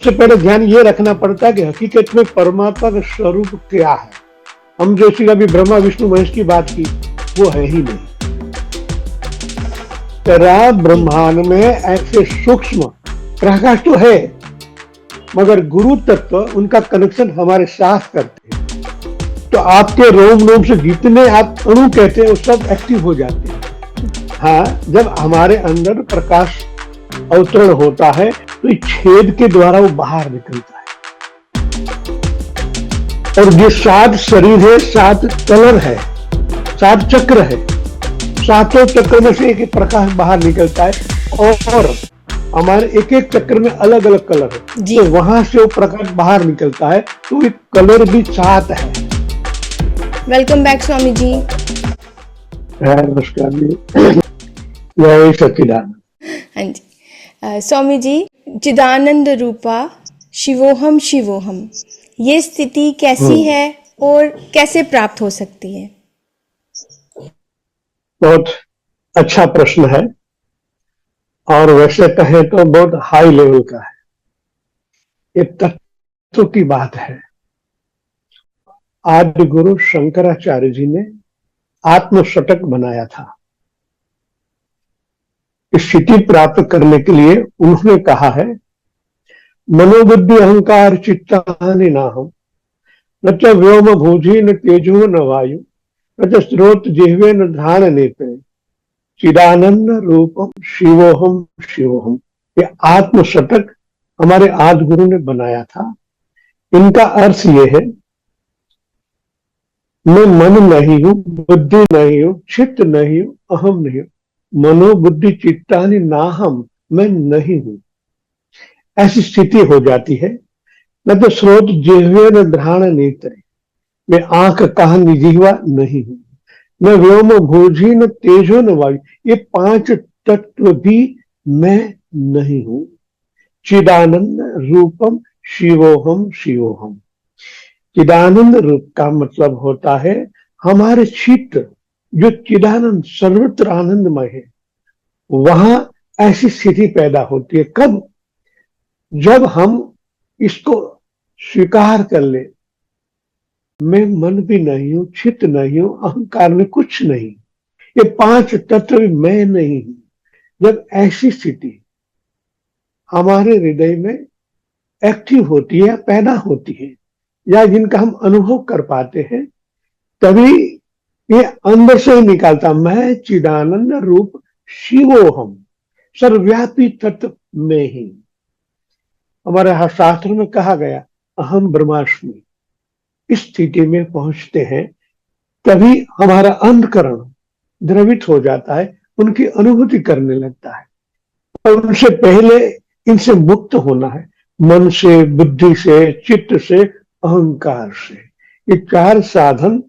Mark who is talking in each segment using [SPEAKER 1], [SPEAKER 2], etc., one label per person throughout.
[SPEAKER 1] सबसे पहले ध्यान ये रखना पड़ता है कि हकीकत में परमात्मा का स्वरूप क्या है। हम जैसे अभी ब्रह्मा विष्णु महेश की बात की, वो है ही नहीं। तेरा ब्रह्मांड में ऐसे सूक्ष्म प्रकाश तो है, मगर गुरु तत्व उनका कनेक्शन हमारे साथ करते हैं। तो आपके रोम रोम से जितने आप अणु कहते हैं वो सब एक्टिव हो जाते हैं। हाँ, जब हमारे अंदर प्रकाश अवतरण होता है तो इस छेद के द्वारा वो बाहर निकलता है। और ये 7 शरीर है, 7 कलर है, 7 चक्र है, 7 चक्र में से एक प्रकाश बाहर निकलता है और हमारे एक एक चक्र में अलग अलग कलर है, तो वहां से वो प्रकाश बाहर निकलता है, तो एक कलर भी 7 है।
[SPEAKER 2] Welcome back Swami ji.
[SPEAKER 1] नमस्कार जी। जय सच्चिदानंद।
[SPEAKER 2] हाँ जी स्वामी जी, चिदानंद रूपा शिवोहम शिवोहम, ये स्थिति कैसी है और कैसे प्राप्त हो सकती है?
[SPEAKER 1] बहुत अच्छा प्रश्न है और वैसे कहें तो बहुत हाई लेवल का है। ये तत्व की बात है। आदि गुरु शंकराचार्य जी ने आत्मशतक बनाया था। इस स्थिति प्राप्त करने के लिए उन्होंने कहा है, मनोबुद्धि अहंकार चित्तानि नाहम, न च व्योम भूजि न तेजो न वायु, न च स्रोत जिह्वे न ध्यान नेत्रे, चिदानंद रूपम शिवोहम शिवोहम। ये आत्मशतक हमारे आदि गुरु ने बनाया था। इनका अर्थ ये है, मैं मन नहीं हूं, बुद्धि नहीं हूं, चित्त नहीं हूं, अहम नहीं हूं। मनोबुद्धि चित्तानि नाहम, मैं नहीं हूं। ऐसी स्थिति हो जाती है। न तो स्रोत जिह्वे न घ्राण नेत्र, मैं आंख कान जिह्वा नहीं हूं। न व्योम भूजि न तेजो न वायु, ये 5 तत्व भी मैं नहीं हूं। चिदानंद रूपम शिवोहम शिवोहम। चिदानंद रूप का मतलब होता है हमारे चित्त जो चिदानंद सर्वत्र आनंदमय है, वहां ऐसी स्थिति पैदा होती है। कब? जब हम इसको स्वीकार कर ले, मैं मन भी नहीं हूं, चित्त नहीं हूं, अहंकार में कुछ नहीं, ये 5 तत्व भी मैं नहीं हूं। जब ऐसी स्थिति हमारे हृदय में एक्टिव होती है, पैदा होती है, या जिनका हम अनुभव कर पाते हैं, तभी ये अंदर से ही निकालता, मैं चिदानंद रूप शिवोहम, सर्वव्यापी तत्व में ही। हमारे शास्त्र में कहा गया, अहम ब्रह्मास्मि। इस स्थिति में पहुंचते हैं तभी हमारा अंतःकरण द्रवित हो जाता है, उनकी अनुभूति करने लगता है। और उनसे पहले इनसे मुक्त होना है, मन से, बुद्धि से, चित्त से, अहंकार से। ये 4 साधन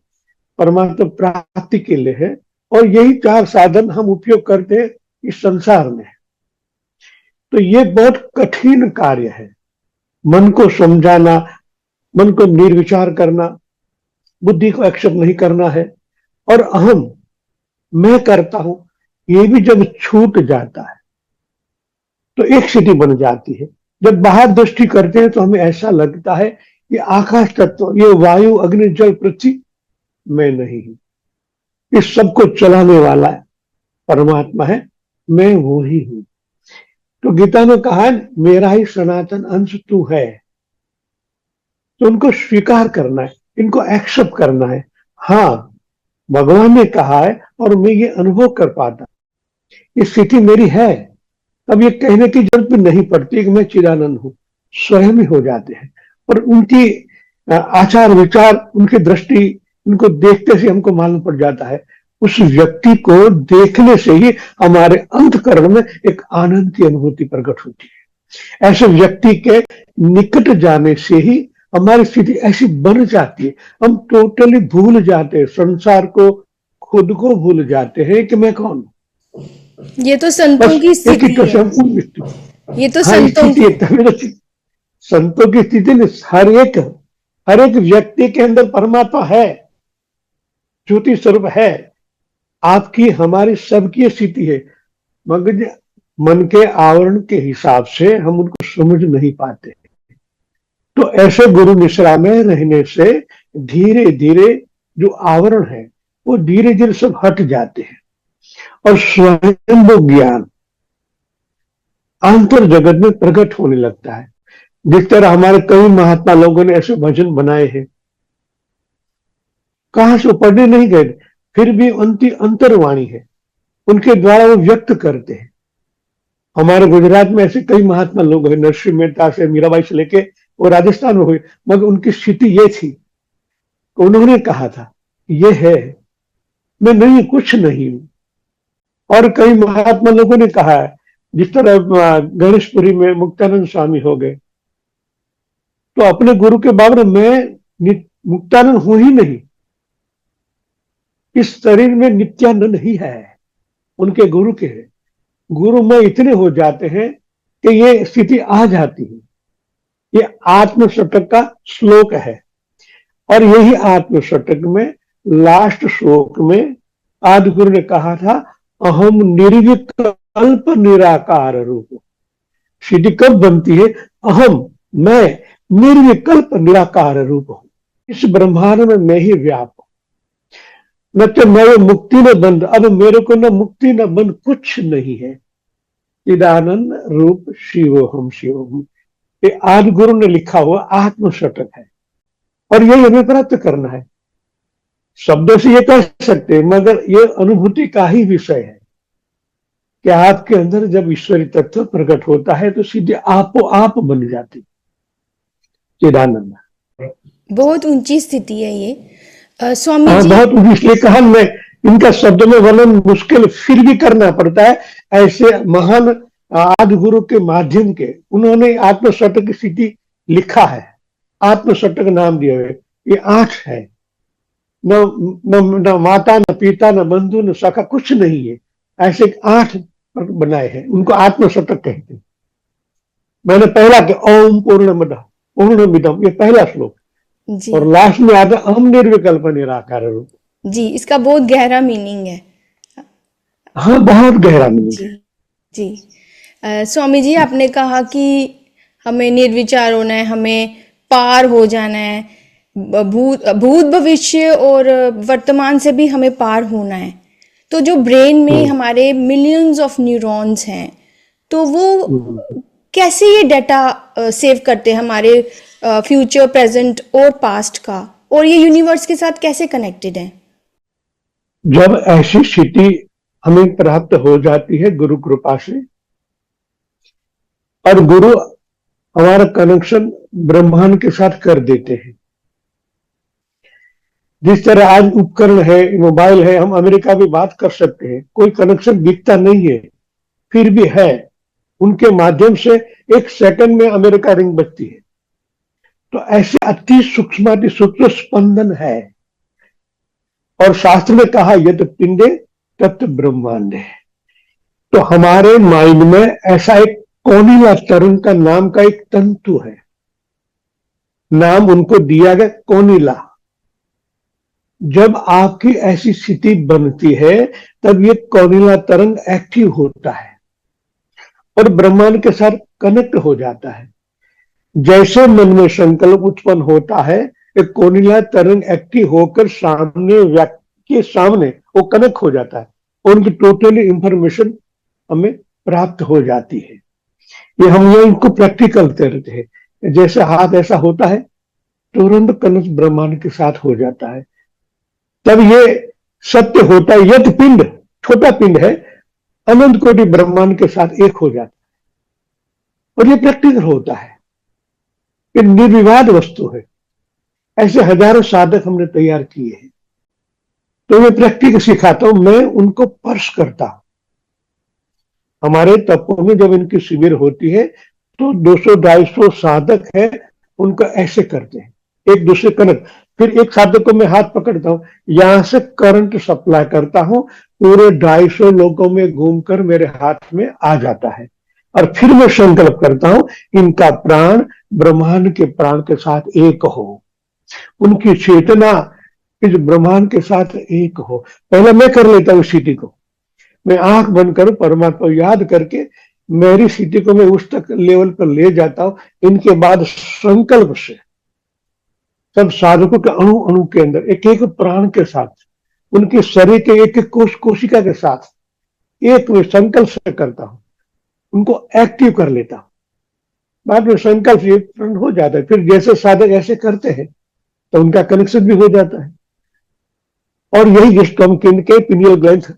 [SPEAKER 1] परमात्मा प्राप्ति के लिए है और यही 4 साधन हम उपयोग करते हैं इस संसार में। तो ये बहुत कठिन कार्य है। मन को समझाना, मन को निर्विचार करना, बुद्धि को एक्सेप्ट नहीं करना है, और अहम मैं करता हूं, ये भी जब छूट जाता है तो एक स्थिति बन जाती है। जब बाहर दृष्टि करते हैं तो हमें ऐसा लगता है ये आकाश तत्व, ये वायु अग्नि जल पृथ्वी मैं नहीं हूं। इस सबको चलाने वाला परमात्मा है, मैं वो ही हूं। तो गीता में कहा, मेरा ही सनातन अंश तू है। तो उनको स्वीकार करना है, इनको एक्सेप्ट करना है। हाँ, भगवान ने कहा है और मैं ये अनुभव कर पाता, ये स्थिति मेरी है। अब ये कहने की जरूरत भी नहीं पड़ती कि मैं चिदानंद हूं, स्वयं ही हो जाते हैं। और उनकी आचार विचार, उनकी दृष्टि, उनको देखते से हमको मालूम पड़ जाता है। उस व्यक्ति को देखने से ही हमारे अंतःकरण में एक आनंद की अनुभूति प्रकट होती है। ऐसे व्यक्ति के निकट जाने से ही हमारी स्थिति ऐसी बन जाती है, हम टोटली भूल जाते हैं संसार को, खुद को भूल जाते हैं कि मैं कौन हूं।
[SPEAKER 2] ये तो संतों की स्थिति है। ये तो संतों की
[SPEAKER 1] संतों की स्थिति में हर एक व्यक्ति के अंदर परमात्मा है, ज्योति स्वरूप है। आपकी हमारी सबकी स्थिति है, मगर मन के आवरण के हिसाब से हम उनको समझ नहीं पाते। तो ऐसे गुरु निश्रा में रहने से धीरे धीरे जो आवरण है वो धीरे धीरे सब हट जाते हैं और स्वयं वो ज्ञान आंतर जगत में प्रकट होने लगता है। जिस तरह हमारे कई महात्मा लोगों ने ऐसे भजन बनाए हैं, कहां से पढ़ने नहीं गए, फिर भी उनकी अंतर्वाणी है, उनके द्वारा वो व्यक्त करते हैं। हमारे गुजरात में ऐसे कई महात्मा लोग हैं, नरसिंह मेहता से मीराबाई से लेके वो राजस्थान में हुए, मगर उनकी स्थिति ये थी, उन्होंने कहा था ये है, मैं नहीं, कुछ नहीं हूं। और कई महात्मा लोगों ने कहा है, जिस तरह गणेशपुरी में मुक्तानंद स्वामी हो गए, तो अपने गुरु के बाबत मैं मुक्तानंद हूं ही नहीं, इस शरीर में नित्यानंद ही है, उनके गुरु के है। गुरु में इतने हो जाते हैं कि ये स्थिति आ जाती है। ये आत्मशतक का श्लोक है और यही आत्मशतक में लास्ट श्लोक में आदि गुरु ने कहा था, अहम निर्विकल्प निराकार रूप। सिद्धि कब बनती है? अहम, मैं निर्विकल्प निराकार रूप हूं, इस ब्रह्मांड में मैं ही व्याप हूं, न तो मैं मुक्ति न बंध, अब मेरे को न मुक्ति न बंध कुछ नहीं है। चिदानंद रूप शिवोहम शिवोहम, ये आदि गुरु ने लिखा हुआ आत्मशतक है और यही हमें प्राप्त करना है। शब्दों से ये कह सकते हैं, मगर ये अनुभूति का ही विषय है कि आपके अंदर जब ईश्वरी तत्व प्रकट होता है तो सीधे आपो आप बन जाती चिदानंद।
[SPEAKER 2] बहुत ऊंची स्थिति है ये स्वामी जी।
[SPEAKER 1] बहुत, इसलिए कहा मैं इनका शब्द में वर्णन मुश्किल फिर भी करना पड़ता है। ऐसे महान आदि गुरु के माध्यम के उन्होंने आत्मशतक की स्थिति लिखा है, आत्मशतक नाम दिया हुए। ये 8 है, न माता न पिता न बंधु न सखा, कुछ नहीं है, ऐसे 8 बनाए हैं, उनको आत्मशतक कहते हैं। मैंने पहला के ओम पूर्णमद पूर्णमिदम, ये पहला श्लोक, और लास्ट में आता अहम निर्विकल्प निराकार रूप।
[SPEAKER 2] जी, इसका बहुत गहरा मीनिंग है।
[SPEAKER 1] हाँ, बहुत गहरा मीनिंग है।
[SPEAKER 2] जी स्वामी जी, आपने कहा कि हमें निर्विचार होना है, हमें पार हो जाना है, भूत भविष्य और वर्तमान से भी हमें पार होना है। तो जो ब्रेन में हमारे मिलियंस ऑफ न्यूरॉन्स हैं, तो वो कैसे ये डाटा सेव करते हैं हमारे फ्यूचर, प्रेजेंट और पास्ट का, और ये यूनिवर्स के साथ कैसे कनेक्टेड है?
[SPEAKER 1] जब ऐसी स्थिति हमें प्राप्त हो जाती है गुरु कृपा से, और गुरु हमारा कनेक्शन ब्रह्मांड के साथ कर देते हैं। जिस तरह आज उपकरण है, मोबाइल है, हम अमेरिका भी बात कर सकते हैं, कोई कनेक्शन दिखता नहीं है, फिर भी है, उनके माध्यम से 1 सेकंड में अमेरिका रिंग बजती है। तो ऐसे अति सूक्ष्म स्पंदन है। और शास्त्र में कहा यद पिंडे तत् ब्रह्मांडे। तो हमारे माइंड में ऐसा एक कोनिला तरंग का नाम का एक तंतु है, नाम उनको दिया गया कोनिला। जब आपकी ऐसी स्थिति बनती है तब ये कोनिला तरंग एक्टिव होता है और ब्रह्मांड के साथ कनेक्ट हो जाता है। जैसे मन में संकल्प उत्पन्न होता है, एक कोनिला तरंग एक्टिव होकर सामने व्यक्ति के सामने वो कनेक्ट हो जाता है और उनकी टोटली इंफॉर्मेशन हमें प्राप्त हो जाती है। ये हम ये इनको प्रैक्टिकल करते हैं। जैसे हाथ ऐसा होता है, तुरंत कनेक्ट ब्रह्मांड के साथ हो जाता है। तब ये सत्य होता है, यद पिंड, छोटा पिंड है, अनंत कोटि ब्रह्मांड के साथ एक हो जाता है। और ये प्रैक्टिकल होता है, ये निर्विवाद वस्तु है। ऐसे हजारों साधक हमने तैयार किए हैं। तो मैं प्रैक्टिकल सिखाता हूं, मैं उनको स्पर्श करता हूं। हमारे तपों में जब इनकी शिविर होती है तो 200-250 साधक है, उनको ऐसे करते हैं, एक दूसरे कनेक्ट। फिर एक साधक को मैं हाथ पकड़ता हूं, यहां से करंट सप्लाई करता हूं, पूरे 250 लोगों में घूमकर मेरे हाथ में आ जाता है। और फिर मैं संकल्प करता हूं, इनका प्राण ब्रह्मांड के प्राण के साथ एक हो, उनकी चेतना इस ब्रह्मांड के साथ एक हो। पहले मैं कर लेता हूं स्थिति को, मैं आंख बंद करूं, परमात्मा याद करके मेरी स्थिति को मैं उस तक लेवल पर ले जाता हूं। इनके बाद संकल्प से सब साधकों के अणु अणु के अंदर एक एक प्राण के साथ, उनके शरीर के एक एक कोशिका के साथ एक में संकल्प से करता हूं, उनको एक्टिव कर लेता हूं। बाद में संकल्प ये पूर्ण हो जाता है, फिर जैसे साधक ऐसे करते हैं तो उनका कनेक्शन भी हो जाता है। और यही जिसको हम के पिनियल ग्रंथ,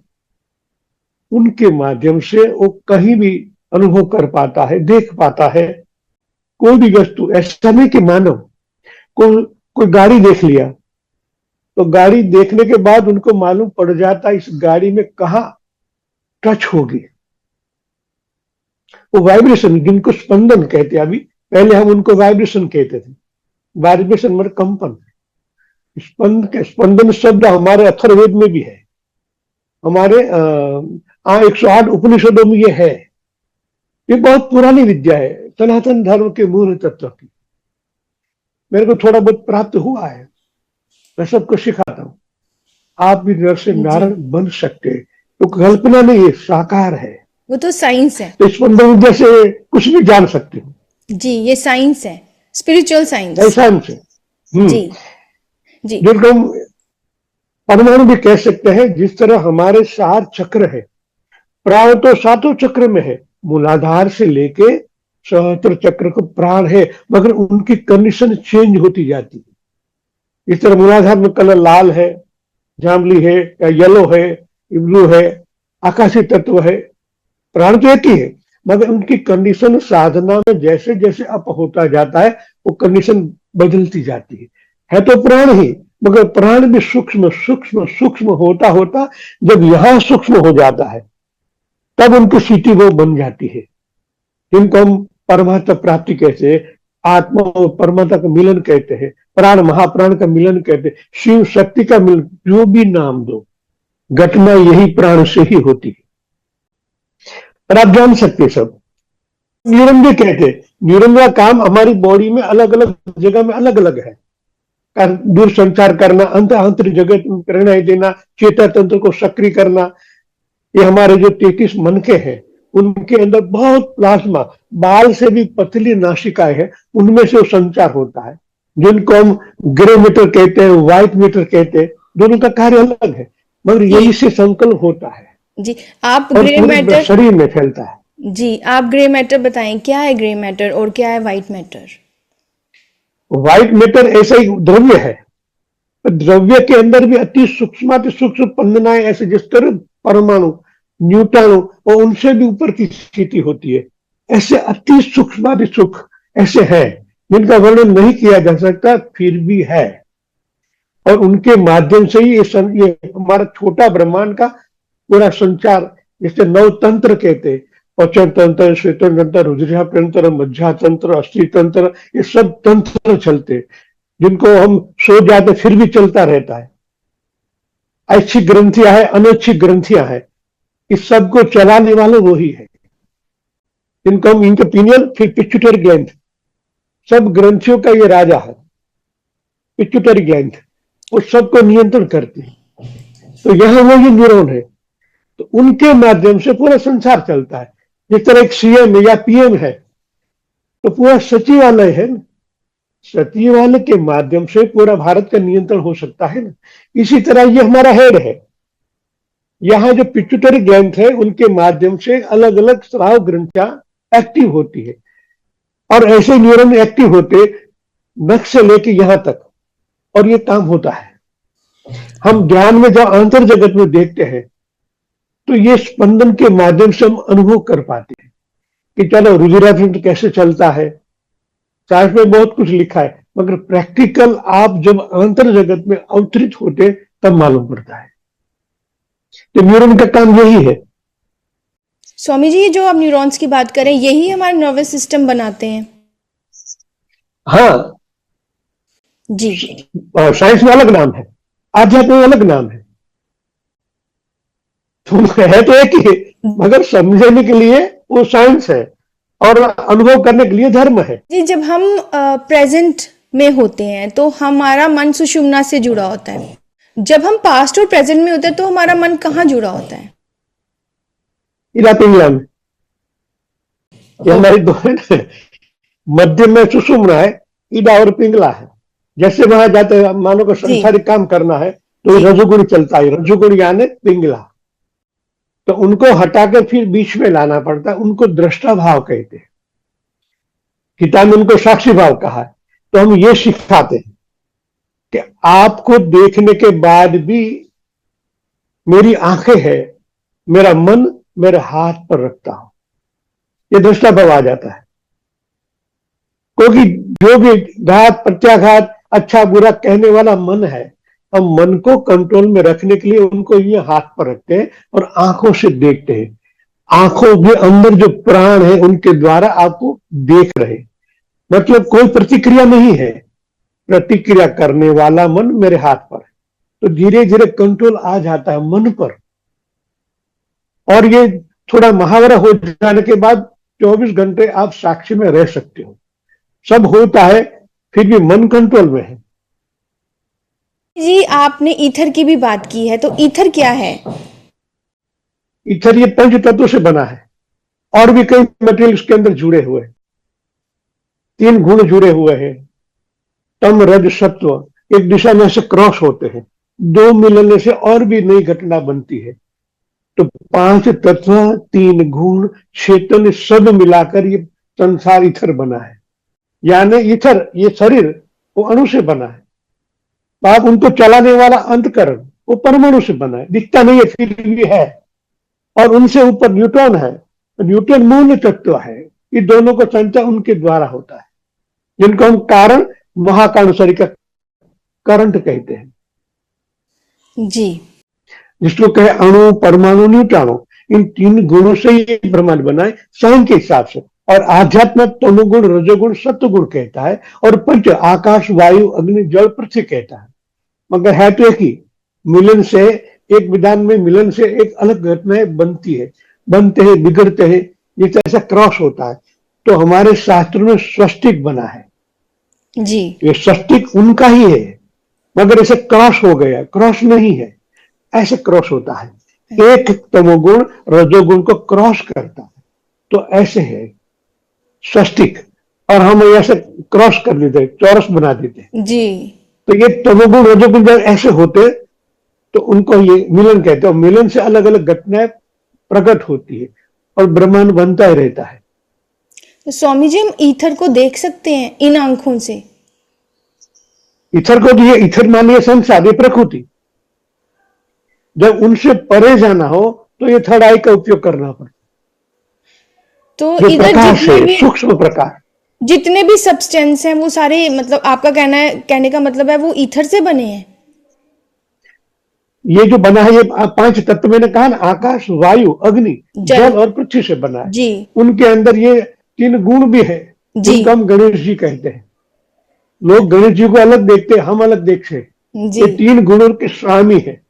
[SPEAKER 1] उनके माध्यम से वो कहीं भी अनुभव कर पाता है, देख पाता है। कोई भी वस्तु, ऐसा नहीं कि मानव कोई गाड़ी देख लिया तो गाड़ी देखने के बाद उनको मालूम पड़ जाता है इस गाड़ी में कहां टच होगी। वो वाइब्रेशन, जिनको स्पंदन कहते हैं, अभी पहले हम उनको वाइब्रेशन कहते थे। वाइब्रेशन मतलब कंपन। स्पंदन शब्द हमारे अथर्ववेद में भी है, हमारे 108 उपनिषदों में ये है। ये बहुत पुरानी विद्या है, सनातन धर्म के मूल तत्व की। मेरे को थोड़ा बहुत प्राप्त हुआ है, मैं सबको सिखाता हूं। आप भी नर से नारायण बन सकते हैं, तो कल्पना नहीं है, साकार है।
[SPEAKER 2] वो तो साइंस है।
[SPEAKER 1] तो स्पंदन विद्या से कुछ भी जान सकते हो
[SPEAKER 2] जी, ये साइंस है, स्पिरिचुअल साइंस।
[SPEAKER 1] साइंस है।
[SPEAKER 2] जी जी
[SPEAKER 1] जिनको हम परमाणु भी कह सकते हैं। जिस तरह हमारे 7 चक्र है, प्राण तो 7 चक्र में है, मूलाधार से लेके सहस्त्र चक्र को प्राण है, मगर उनकी कंडीशन चेंज होती जाती है। इस तरह मूलाधार में कलर लाल है, जांबली है या येलो है, ब्लू है, आकाशीय तत्व है, प्राण तो एक ही है, मगर उनकी कंडीशन साधना में जैसे जैसे अप होता जाता है वो कंडीशन बदलती जाती है तो प्राण ही, मगर प्राण भी सूक्ष्म सूक्ष्म सूक्ष्म होता होता जब यहां सूक्ष्म हो जाता है तब उनकी स्थिति वो बन जाती है, जिनको हम परमात्मा प्राप्ति कहते हैं, आत्मा और परमात्मा का मिलन कहते हैं, प्राण महाप्राण का मिलन कहते हैं, शिव शक्ति का मिलन, जो भी नाम दो, घटना यही प्राण से ही होती है। और आप जान सकते सब न्यूरन भी कहते हैं, न्यूरन का काम हमारी बॉडी में अलग अलग जगह में अलग अलग है। दूर संचार करना, अंतर जगत में प्रेरणा देना, चेता तंत्र को सक्रिय करना। ये हमारे जो 33 मनके हैं उनके अंदर बहुत प्लाज्मा, बाल से भी पतली नासिकाएं है, उनमें से वो संचार होता है, जिनको हम ग्रे मीटर कहते हैं, व्हाइट मीटर कहते हैं। दोनों का कार्य अलग है, मगर यही से संकल्प होता है
[SPEAKER 2] जी। आप
[SPEAKER 1] और
[SPEAKER 2] ग्रे मैटर
[SPEAKER 1] शरीर में फैलता है।
[SPEAKER 2] जी, आप ग्रे मैटर बताएं, क्या है ग्रे मैटर और क्या है व्हाइट मैटर?
[SPEAKER 1] व्हाइट मैटर ऐसा ही द्रव्य है, द्रव्य के अंदर भी अति सूक्ष्म स्पंदनाएं, ऐसे जिस तरह परमाणु, न्यूट्रॉन और उनसे भी ऊपर की स्थिति होती है, ऐसे अति सूक्ष्म ऐसे हैं जिनका वर्णन नहीं किया जा सकता, फिर भी है। और उनके माध्यम से ही ये हमारा छोटा ब्रह्मांड का पूरा संचार, जिसे 9 तंत्र कहते हैं, पचन तंत्र, श्वेतन तंत्र, रुद्रिया तंत्र, मज्जा तंत्र, अस्थि तंत्र, ये सब तंत्र चलते, जिनको हम सो जाते फिर भी चलता रहता है। ऐच्छिक ग्रंथियां है, अनैच्छिक ग्रंथियां है, इस सब को चलाने वाले वही है, जिनको हम इनके पिनियल, फिर पिट्यूटरी ग्लैंड, सब ग्रंथियों का ये राजा है पिट्यूटरी ग्लैंड, वो सबको नियंत्रण करती है। तो यहां वो ये न्यूरॉन है, तो उनके माध्यम से पूरा संसार चलता है। जिस तरह एक सीएम या पीएम है तो पूरा सचिवालय है ना, सचिवालय के माध्यम से पूरा भारत का नियंत्रण हो सकता है ना। इसी तरह ये हमारा हेड है, यहां जो पिट्यूटरी ग्लैंड है उनके माध्यम से अलग अलग स्राव ग्रंथियां एक्टिव होती है, और ऐसे न्यूरॉन एक्टिव होते नख से लेके यहां तक, और ये काम होता है। हम ध्यान में जब अंतर जगत में देखते हैं तो ये स्पंदन के माध्यम से हम अनुभव कर पाते हैं कि चलो रुधिराभिसरण कैसे चलता है। साइंस में बहुत कुछ लिखा है, मगर प्रैक्टिकल आप जब अंतर जगत में अवतरित होते तब मालूम पड़ता है। तो न्यूरॉन का काम यही है।
[SPEAKER 2] स्वामी जी, ये जो आप न्यूरॉन्स की बात करें, यही हमारा नर्वस सिस्टम बनाते हैं?
[SPEAKER 1] हाँ
[SPEAKER 2] जी।
[SPEAKER 1] साइंस में अलग नाम है, आध्यात्म में अलग नाम है, तो है तो एक ही, मगर समझने के लिए वो साइंस है और अनुभव करने के लिए धर्म है।
[SPEAKER 2] जी, जब हम प्रेजेंट में होते हैं तो हमारा मन सुषुम्ना से जुड़ा होता है। जब हम पास्ट और प्रेजेंट में होते हैं तो हमारा मन कहाँ जुड़ा होता है?
[SPEAKER 1] इला पिंगला में। ये हमारी दो है ना, मध्य में सुषुम्ना है, ईडा और पिंगला है। जैसे वहां जाते हैं, मानो को
[SPEAKER 2] जी
[SPEAKER 1] संसारिक काम करना है तो
[SPEAKER 2] जी
[SPEAKER 1] रजोगुण चलता है, रजोगुण यानी पिंगला। तो उनको हटाकर फिर बीच में लाना पड़ता है, उनको दृष्टा भाव कहते हैं। गीता में उनको साक्षी भाव कहा है। तो हम ये सिखाते हैं कि आपको देखने के बाद भी मेरी आंखें हैं, मेरा मन मेरे हाथ पर रखता हूं, ये दृष्टा भाव आ जाता है। क्योंकि जो भी घात प्रत्याघात अच्छा बुरा कहने वाला मन है, हम मन को कंट्रोल में रखने के लिए उनको ये हाथ पर रखते हैं और आंखों से देखते हैं। आंखों के अंदर जो प्राण है उनके द्वारा आपको देख रहे हैं। मतलब कोई प्रतिक्रिया नहीं है, प्रतिक्रिया करने वाला मन मेरे हाथ पर है। तो धीरे धीरे कंट्रोल आ जाता है मन पर। और ये थोड़ा महावरा हो जाने के बाद 24 घंटे आप साक्षी में रह सकते हो, सब होता है, फिर भी मन कंट्रोल में है।
[SPEAKER 2] जी, आपने ईथर की भी बात की है, तो ईथर क्या है?
[SPEAKER 1] इथर ये पंच तत्वों से बना है, और भी कई मटेरियल इसके अंदर जुड़े हुए हैं। 3 गुण जुड़े हुए हैं, तम रज सत्व एक दिशा में से क्रॉस होते हैं, 2 मिलने से और भी नई घटना बनती है। तो 5 तत्व, 3 गुण, चेतन सब मिलाकर ये संसार इथर बना है। यानी इथर ये शरीर वो अणु से बना है, आप उनको चलाने वाला अंतकरण वो परमाणु से बना है, दिखता नहीं है फिर भी है। और उनसे ऊपर न्यूट्रॉन है, न्यूट्रॉन मूल तत्व है। ये दोनों का संचार उनके द्वारा होता है, जिनको हम कारण महाकारण शरीर का करंट कहते हैं,
[SPEAKER 2] जी
[SPEAKER 1] जिसको कहे अणु परमाणु न्यूट्रॉन। इन 3 गुणों से ये ब्रह्मांड बना है साइंस के हिसाब से। और आध्यात्म तमोगुण रजोगुण सत्वगुण कहता है, और पंच आकाश वायु अग्नि जल पृथ्वी कहता है। मगर है तो एक ही, मिलन से एक विधान में मिलन से एक अलग घटनाएं बनती है, बनते हैं बिगड़ते हैं, ये तो ऐसा क्रॉस होता है। तो हमारे शास्त्रों में स्वस्तिक बना है,
[SPEAKER 2] जी
[SPEAKER 1] ये स्वस्तिक उनका ही है, मगर ऐसे क्रॉस हो गया, क्रॉस नहीं है, ऐसे क्रॉस होता है। एक तमोगुण रजोगुण को क्रॉस करता है, तो ऐसे है स्वस्तिक। और हम ऐसे क्रॉस कर देते, चौरस बना देते।
[SPEAKER 2] जी
[SPEAKER 1] तो ये तमोगुण रजोगुण जब ऐसे होते तो उनको ये मिलन कहते हैं। और मिलन से अलग अलग घटनाएं प्रकट होती है और ब्रह्मांड बनता ही रहता है।
[SPEAKER 2] तो स्वामी जी, हम ईथर को देख सकते हैं इन आंखों से?
[SPEAKER 1] इथर को दिए, इथर मानिए संसार, ये प्रकृति। जब उनसे परे जाना हो तो ये थर्ड आई का उपयोग करना पड़ता
[SPEAKER 2] तो
[SPEAKER 1] है, जो
[SPEAKER 2] इधर
[SPEAKER 1] प्रकाश
[SPEAKER 2] जितने
[SPEAKER 1] है,
[SPEAKER 2] भी
[SPEAKER 1] सूक्ष्म प्रकाश।
[SPEAKER 2] जितने भी सब्सटेंस हैं वो सारे, मतलब आपका कहने का मतलब है वो ईथर से बने हैं?
[SPEAKER 1] ये जो बना है ये 5 तत्व मैंने कहा ना, आकाश वायु अग्नि
[SPEAKER 2] जल।
[SPEAKER 1] जल और पृथ्वी से बना है।
[SPEAKER 2] जी
[SPEAKER 1] उनके अंदर ये 3 गुण भी है,
[SPEAKER 2] जी
[SPEAKER 1] जिनको हम गणेश जी कहते हैं। लोग गणेश जी को अलग देखते हैं, हम अलग देखते हैं।
[SPEAKER 2] जी
[SPEAKER 1] ये 3 गुणों के स्वामी है।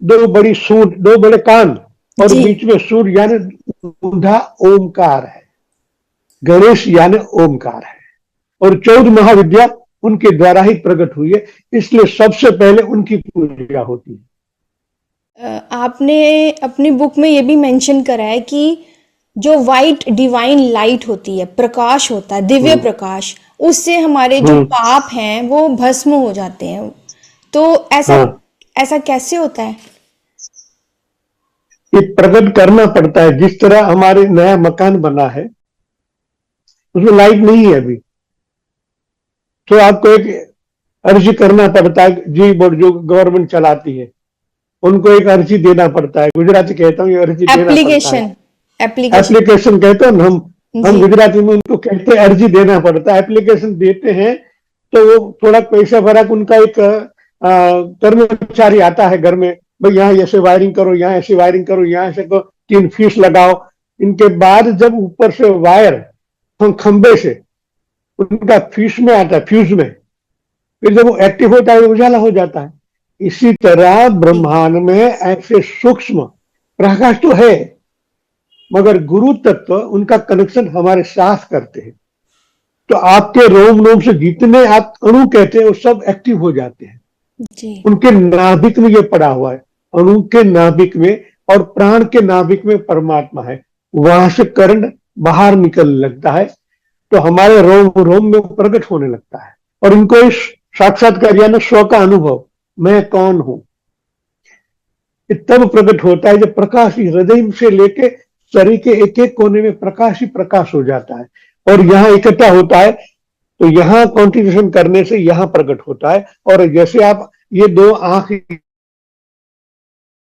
[SPEAKER 1] 2 बड़ी सूंड, 2 बड़े कान, और
[SPEAKER 2] जी
[SPEAKER 1] बीच में सूर्य यानी ऊंधा ओमकार है। गणेश यानी ओमकार है, और 14 महाविद्या उनके द्वारा ही प्रकट हुई है, इसलिए सबसे पहले उनकी पूजा होती है।
[SPEAKER 2] आपने अपनी बुक में ये भी मेंशन करा है कि जो वाइट डिवाइन लाइट होती है, प्रकाश होता है, दिव्य प्रकाश, उससे हमारे जो पाप हैं वो भस्म हो जाते हैं। तो ऐसा
[SPEAKER 1] हाँ,
[SPEAKER 2] ऐसा कैसे होता है?
[SPEAKER 1] ये प्रकट करना पड़ता है। जिस तरह हमारे नया मकान बना है, उसमें लाइट नहीं है अभी, तो आपको एक अर्जी करना पड़ता है। जी बोर्ड जो गवर्नमेंट चलाती है, उनको एक अर्जी देना पड़ता है। गुजराती कहता हूँ, ये अर्जी देना पड़ता है।
[SPEAKER 2] एप्लीकेशन एप्लीकेशन
[SPEAKER 1] एप्लीकेशन कहते हैं ना हम
[SPEAKER 2] जी
[SPEAKER 1] गुजराती में उनको कहते हैं, अर्जी देना पड़ता है। एप्लीकेशन देते हैं तो वो थोड़ा पैसा भरा, उनका एक कर्मचारी आता है घर में, भाई यहाँ ऐसे वायरिंग करो, यहाँ ऐसे वायरिंग करो, यहाँ ऐसे को 3 फीस लगाओ। इनके बाद जब ऊपर से वायर खंबे से उनका फीस में आता है, फ्यूज में, फिर जब वो एक्टिव होता है उजाला हो जाता है। इसी तरह ब्रह्मांड में ऐसे सूक्ष्म प्रकाश तो है, मगर गुरु तत्व उनका कनेक्शन हमारे साथ करते हैं। तो आपके रोम रोम से जितने आप अणु कहते हैं वो सब एक्टिव हो जाते हैं।
[SPEAKER 2] जी
[SPEAKER 1] उनके नाभिक में ये पड़ा हुआ है, अणु के नाभिक में और प्राण के नाभिक में परमात्मा है। वहां से करंट बाहर निकलने लगता है, तो हमारे रोम रोम में प्रकट होने लगता है। और इनको इस साक्षात्कार यानी स्व का अनुभव, मैं कौन हूं, ये तब प्रकट होता है जब प्रकाश ही हृदय से लेके शरीर के एक एक कोने में प्रकाश ही प्रकाश हो जाता है और यहाँ इकट्ठा होता है। तो यहाँ कॉन्टिन्यूशन करने से यहाँ प्रकट होता है। और जैसे आप ये दो आंख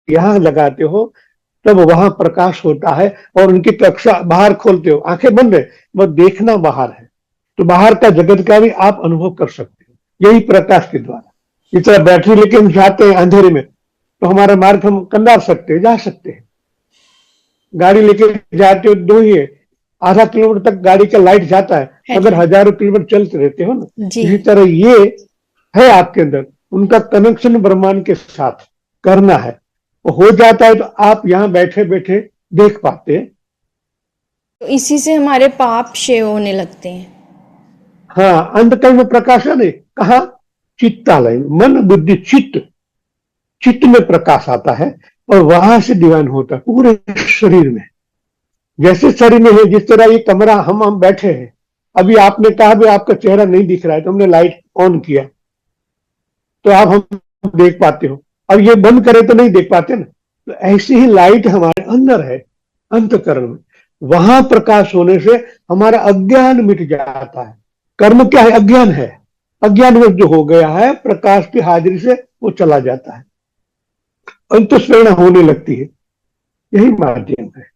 [SPEAKER 1] यहाँ लगाते हो तब वहां प्रकाश होता है और उनकी कक्षा बाहर खोलते हो, आंखें बंद है, वह देखना बाहर है, तो बाहर का जगत का भी आप अनुभव कर सकते हो यही प्रकाश के द्वारा। इस तरह बैटरी लेके हम जाते हैं अंधेरे में तो हमारा मार्ग हम कंधार सकते हैं, जा सकते हैं। गाड़ी लेके जाते हो दो ही है, आधा किलोमीटर तक गाड़ी का लाइट जाता है, अगर हजारों किलोमीटर चलते रहते हो ना। इसी तरह ये है आपके अंदर, उनका कनेक्शन ब्रह्मांड के साथ करना है, हो जाता है तो आप यहाँ बैठे बैठे देख पाते हैं।
[SPEAKER 2] तो इसी से हमारे पाप क्षय होने लगते हैं।
[SPEAKER 1] हाँ, अंधकरण में प्रकाशन है, कहा चित्तालय, मन बुद्धि चित्त, चित्त में प्रकाश आता है और वहां से डिवाइन होता है पूरे शरीर में। जैसे शरीर में है, जिस तरह ये कमरा हम बैठे हैं, अभी आपने कहा भी आपका चेहरा नहीं दिख रहा है तो हमने लाइट ऑन किया तो आप हम देख पाते हो, अब ये बंद करे तो नहीं देख पाते ना। तो ऐसी ही लाइट हमारे अंदर है अंतःकरण में, वहां प्रकाश होने से हमारा अज्ञान मिट जाता है। कर्म क्या है? अज्ञान है, अज्ञान में जो हो गया है प्रकाश की हाजिरी से वो चला जाता है, अंतस्प्रेरणा होने लगती है, यही माध्यम है।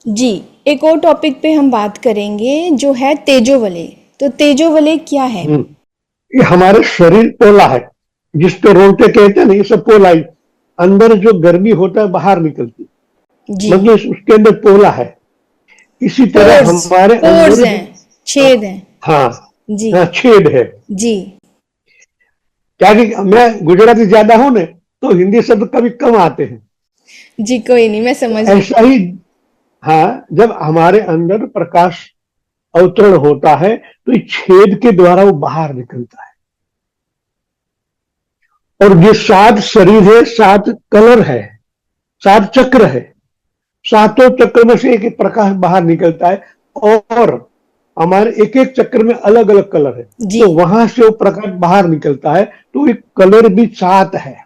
[SPEAKER 2] जी, एक और टॉपिक पे हम बात करेंगे जो है तेजोवलय। तो तेजोवलय क्या है?
[SPEAKER 1] ये हमारे शरीर पोला है, जिसको रोंगटे कहते हैं ना, ये सब पोला है। अंदर जो गर्मी होता है बाहर निकलती है, मतलब उसके अंदर पोला है। इसी तरह हमारे अंदर
[SPEAKER 2] छेद है।
[SPEAKER 1] हाँ
[SPEAKER 2] जी,
[SPEAKER 1] हाँ, छेद है
[SPEAKER 2] जी।
[SPEAKER 1] क्या कि मैं गुजराती ज्यादा हूं ना तो हिंदी शब्द कभी कम आते हैं।
[SPEAKER 2] जी कोई नहीं, मैं समझ
[SPEAKER 1] ऐसा ही हाँ, जब हमारे अंदर प्रकाश अवतरण होता है तो इस छेद के द्वारा वो बाहर निकलता है। और ये 7 शरीर है, 7 कलर है, 7 चक्र है, सातों चक्र में से एक प्रकाश बाहर निकलता है और हमारे एक एक चक्र में अलग अलग कलर है, तो वहां से वो प्रकाश बाहर निकलता है। तो एक कलर भी 7 है।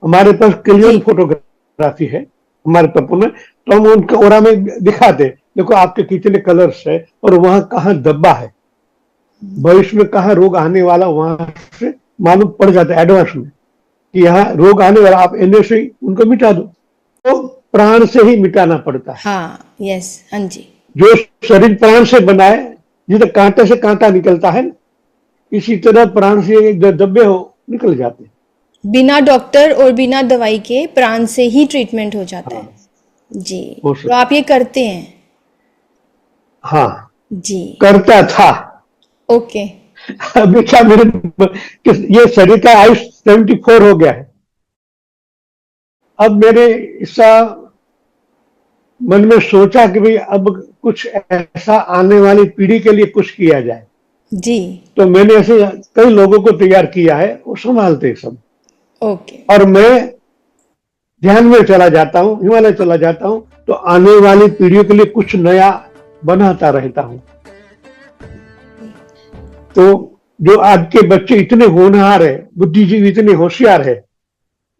[SPEAKER 1] हमारे पास क्लियर फोटोग्राफी है हमारे तत्व में, तो हम उनके ओरा में दिखाते, देखो आपके कितने कलर्स है और वहां कहाँ दब्बा है, भविष्य में कहाँ रोग आने वाला, वहां से मालूम पड़ जाता है एडवांस में कि यहाँ रोग आने वाला, आप इन्हें से उनको मिटा दो। तो प्राण से ही मिटाना पड़ता है।
[SPEAKER 2] हाँ, यस, हाँ जी।
[SPEAKER 1] जो शरीर प्राण से बना है, जिसे कांटे से कांटा निकलता है, इसी तरह प्राण से जो दब्बे हो निकल जाते हैं।
[SPEAKER 2] बिना डॉक्टर और बिना दवाई के प्राण से ही ट्रीटमेंट हो जाता है। जी, तो आप ये करते हैं?
[SPEAKER 1] हाँ
[SPEAKER 2] जी,
[SPEAKER 1] करता था।
[SPEAKER 2] ओके।
[SPEAKER 1] अभी क्या मेरे ये शरीर का आयुष 74 हो गया है। अब मैंने ऐसा मन में सोचा कि भाई अब कुछ ऐसा आने वाली पीढ़ी के लिए कुछ किया जाए।
[SPEAKER 2] जी,
[SPEAKER 1] तो मैंने ऐसे कई लोगों को तैयार किया है, वो संभालते सब।
[SPEAKER 2] ओके।
[SPEAKER 1] और मैं ध्यान में चला जाता हूँ, हिमालय चला जाता हूँ, तो आने वाली पीढ़ियों के लिए कुछ नया बनाता रहता हूँ। तो जो आज के बच्चे इतने होनहार है, बुद्धिजीवी इतने होशियार है,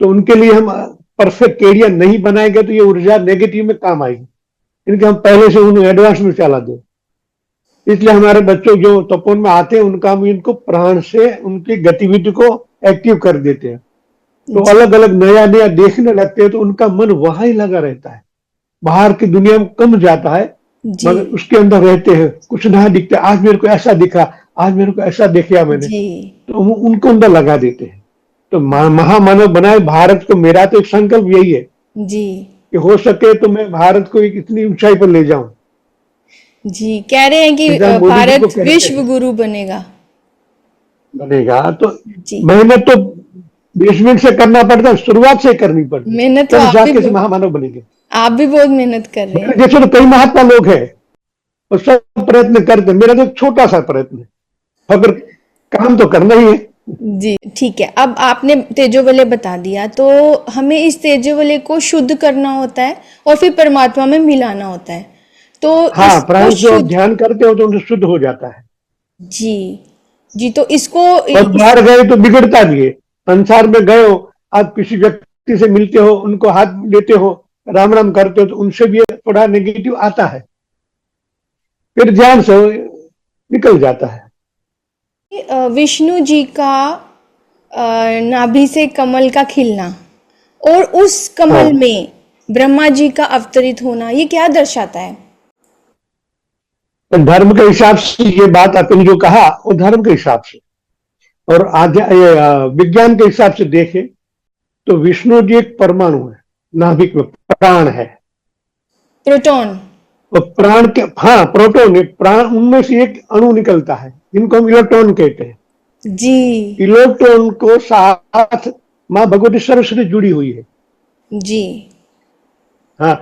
[SPEAKER 1] तो उनके लिए हम परफेक्ट एरिया नहीं बनाएंगे तो ये ऊर्जा नेगेटिव में काम आएगी। इनके हम पहले से उन्हें एडवांस में चला दो। इसलिए हमारे बच्चों जो तपोन में आते हैं उनका हम इनको प्राण से उनकी गतिविधि को एक्टिव कर देते हैं, तो अलग अलग नया नया देखने लगते हैं, तो उनका मन वहां ही लगा रहता है, बाहर की दुनिया में कम जाता है, मगर उसके अंदर रहते हैं। कुछ नया दिखता है, आज मेरे को ऐसा दिखा, आज मेरे को ऐसा देखा मैंने, तो उनको अंदर लगा देते हैं। तो महामानव बनाए भारत को। मेरा तो एक संकल्प यही है
[SPEAKER 2] जी
[SPEAKER 1] कि हो सके तो मैं भारत को एक इतनी ऊंचाई पर ले जाऊं।
[SPEAKER 2] जी, कह रहे हैं कि भारत विश्व गुरु बनेगा।
[SPEAKER 1] तो मेहनत तो 20 मिनट से करना पड़ता है, शुरुआत से करनी पड़ती है,
[SPEAKER 2] मेहनत
[SPEAKER 1] तो जाके महामानव बनेंगे।
[SPEAKER 2] आप भी बहुत मेहनत कर रहे हैं।
[SPEAKER 1] जैसे तो कई महात्मा लोग हैं और सब प्रयत्न करते हैं, मेरा तो छोटा सा प्रयत्न है, अगर काम तो करना ही है,
[SPEAKER 2] जी ठीक है। अब आपने तेजोवलय बता दिया, तो हमें इस तेजोवलय को शुद्ध करना होता है और फिर परमात्मा में मिलाना होता है। तो
[SPEAKER 1] हाँ,
[SPEAKER 2] इसको
[SPEAKER 1] प्राण से आप
[SPEAKER 2] शुद्ध,
[SPEAKER 1] ध्यान करते हो तो उनसे शुद्ध हो जाता है।
[SPEAKER 2] जी जी, तो इसको
[SPEAKER 1] और
[SPEAKER 2] इस,
[SPEAKER 1] बाहर गए तो बिगड़ता भी है। संसार में गए हो, आप किसी व्यक्ति से मिलते हो, उनको हाथ देते हो, राम राम करते हो, तो उनसे भी थोड़ा नेगेटिव आता है, फिर ध्यान से निकल जाता है।
[SPEAKER 2] विष्णु जी का नाभि से कमल का खिलना और उस कमल
[SPEAKER 1] हाँ,
[SPEAKER 2] में ब्रह्मा जी का अवतरित होना, ये क्या दर्शाता है?
[SPEAKER 1] तो धर्म के हिसाब से ये बात आपने जो कहा वो धर्म के हिसाब से, और विज्ञान के हिसाब से देखें तो विष्णु जी एक परमाणु है, नाभिक में प्राण है।
[SPEAKER 2] प्रोटॉन।
[SPEAKER 1] और प्राण के, हाँ, प्रोटॉन एक प्राण, उनमें से एक अणु निकलता है जिनको हम इलेक्ट्रॉन कहते हैं।
[SPEAKER 2] जी
[SPEAKER 1] इलेक्ट्रॉन को साथ माँ भगवती सरस्वती जुड़ी हुई है।
[SPEAKER 2] जी
[SPEAKER 1] हाँ,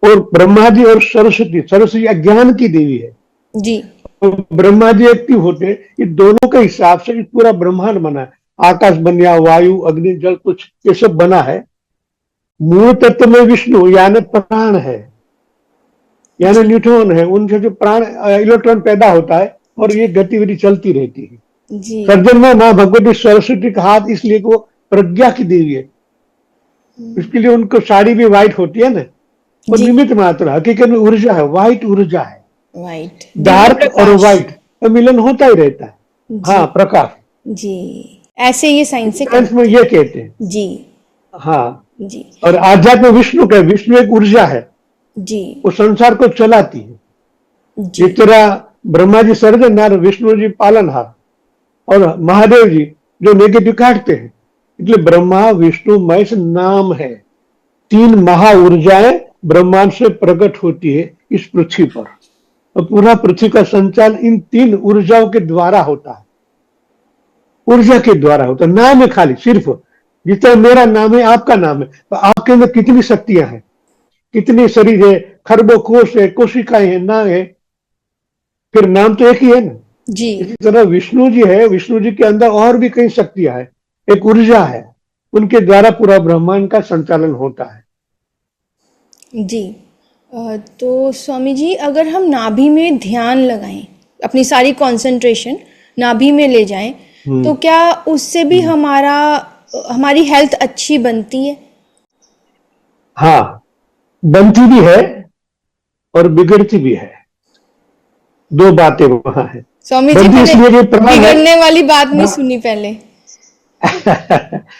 [SPEAKER 1] और ब्रह्मा जी और सरस्वती, सरस्वती अज्ञान की देवी है।
[SPEAKER 2] जी
[SPEAKER 1] तो ब्रह्मा जी एक्टिव होते, ये दोनों के हिसाब से पूरा ब्रह्मांड बना है। आकाश बन गया, वायु अग्नि जल कुछ ये सब बना है। मूल तत्व में विष्णु यानी प्राण है, यानी
[SPEAKER 2] जी
[SPEAKER 1] न्यूट्रॉन है, उनसे जो प्राण इलेक्ट्रॉन पैदा होता है और
[SPEAKER 2] जी
[SPEAKER 1] ये गतिविधि चलती रहती है।
[SPEAKER 2] जी
[SPEAKER 1] सर्जन में माँ भगवती सरस्वती का हाथ, इसलिए कि वो प्रज्ञा की देवी है। इसके लिए उनको साड़ी भी व्हाइट होती है ना, वो
[SPEAKER 2] जी,
[SPEAKER 1] निमित्त मात्र, हकीकत में ऊर्जा है, व्हाइट ऊर्जा है।
[SPEAKER 2] वाइट दिव्य
[SPEAKER 1] डार्क और
[SPEAKER 2] प्रकाश।
[SPEAKER 1] व्हाइट का मिलन होता ही रहता है।
[SPEAKER 2] जी
[SPEAKER 1] हाँ, प्रकाश,
[SPEAKER 2] जी, ऐसे ये साइंस से
[SPEAKER 1] साइंस में
[SPEAKER 2] कनेक्ट
[SPEAKER 1] ये
[SPEAKER 2] है।
[SPEAKER 1] कहते हैं।
[SPEAKER 2] जी
[SPEAKER 1] हाँ,
[SPEAKER 2] जी
[SPEAKER 1] और आध्यात्म विष्णु का, विष्णु एक ऊर्जा है,
[SPEAKER 2] जी
[SPEAKER 1] वो संसार को चलाती है।
[SPEAKER 2] जी
[SPEAKER 1] इस तरह ब्रह्मा जी सर्जनहार, विष्णु जी पालनहार, और महादेव जी जो नेगेटिव काटते हैं। इसलिए ब्रह्मा विष्णु महेश नाम है। तीन महा ऊर्जाएं ब्रह्मांड से प्रकट होती है इस पृथ्वी पर, और पूरा पृथ्वी का संचालन इन तीन ऊर्जाओं के द्वारा होता है। ऊर्जा के द्वारा होता है, नाम है खाली सिर्फ। जिस तरह मेरा नाम है, आपका नाम है, तो आपके अंदर कितनी शक्तियां हैं, कितने शरीर है, खरबों कोश है, कोशिकाएं है, ना है, फिर नाम तो एक ही है ना।
[SPEAKER 2] जी
[SPEAKER 1] इसी तरह विष्णु जी है, विष्णु जी के अंदर और भी कई शक्तियां हैं, एक ऊर्जा है, उनके द्वारा पूरा ब्रह्मांड का संचालन होता है।
[SPEAKER 2] जी। तो स्वामी जी, अगर हम नाभि में ध्यान लगाएं, अपनी सारी कंसंट्रेशन नाभि में ले जाएं, तो
[SPEAKER 1] हम्म,
[SPEAKER 2] क्या उससे भी
[SPEAKER 1] हम्म।
[SPEAKER 2] हमारी हेल्थ अच्छी बनती है?
[SPEAKER 1] हाँ, बनती भी है और बिगड़ती भी है। दो बातें वहां है।
[SPEAKER 2] स्वामी जी,
[SPEAKER 1] बनती
[SPEAKER 2] मैंने
[SPEAKER 1] इसलिए कि प्राण है।
[SPEAKER 2] बिगड़ने वाली बात नहीं
[SPEAKER 1] हाँ।
[SPEAKER 2] सुनी पहले। हाँ